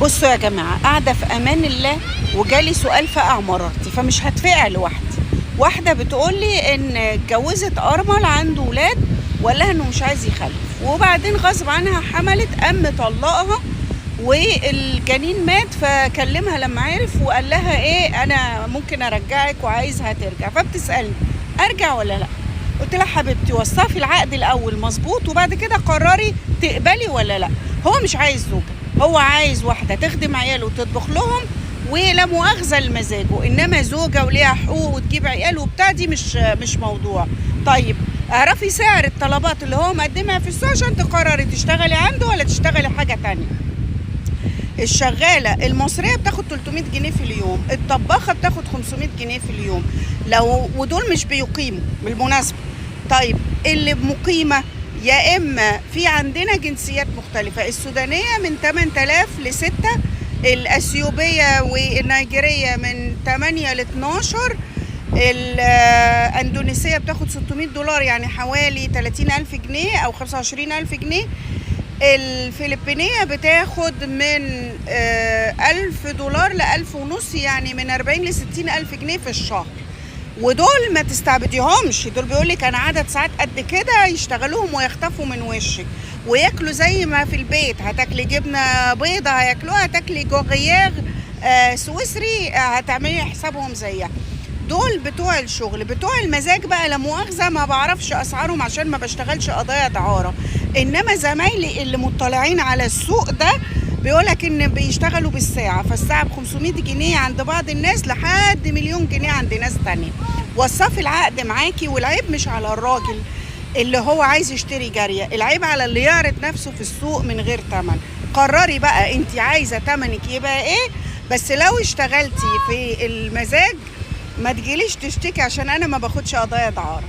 بصوا يا جماعة، قاعدة في أمان الله وجالي سؤال فقع مرارتي، فمش هتفقع لوحدي. واحدة بتقولي إن اتجوزت أرمل عنده ولاد وقال لها إنه مش عايز يخلف، وبعدين غصب عنها حملت، قام طلقها والجنين مات. فكلمها لما عرف وقال لها إيه، أنا ممكن أرجعك وعايزها ترجع. فبتسألني أرجع ولا لأ؟ قلت لها حبيبتي وصفي العقد الأول مظبوط وبعد كده قرري تقبلي ولا لأ. هو مش عايز زوجة، هو عايز واحدة تخدم عياله وتطبخ لهم ولا مؤاخذة لمزاجه، إنما زوجة وليها حقوق وتجيب عيال وبتاع دي مش موضوع. طيب اعرفي سعر الطلبات اللي هو مقدمها في السوق عشان تقرري تشتغلي عنده ولا تشتغلي حاجة تانية. الشغالة المصرية بتاخد 300 جنيه في اليوم، الطباخة بتاخد 500 جنيه في اليوم، ودول مش بيقيموا بالمناسبة. طيب اللي مقيمة يا إما في عندنا جنسيات مختلفة، السودانية من 8000 ل 6، الأثيوبية والنيجيرية من 8 ل 12، الأندونيسية بتاخد 600 دولار يعني حوالي 30,000 جنيه أو 25,000 جنيه، الفلبينية بتاخد من 1000 دولار ل 1500 يعني من 40 ل 60,000 جنيه في الشهر. ودول ما تستعبديهمش، دول بيقولك أنا عدد ساعات قد كده يشتغلوهم ويختفوا من وشك وياكلوا زي ما في البيت. هتاكلي جبنة بيضة هياكلوها، هتاكلي جوغياغ سويسري هتعملي حسابهم زيها. دول بتوع الشغل. بتوع المزاج بقى لا مؤاخذة ما بعرفش أسعارهم عشان ما بشتغلش قضايا دعارة، إنما زمايلي اللي مطلعين على السوق ده بيقولك إن بيشتغلوا بالساعة، فالساعة ب500 جنيه عند بعض الناس لحد 1,000,000 جنيه عند ناس تانية. وصفي العقد معاكي، والعيب مش على الراجل اللي هو عايز يشتري جارية، العيب على اللي يعرض نفسه في السوق من غير تمن. قرري بقى انت عايزة تمنك يبقى ايه، بس لو اشتغلتي في المزاج ما تجيليش تشتكي عشان انا ما باخدش قضايا دعارة.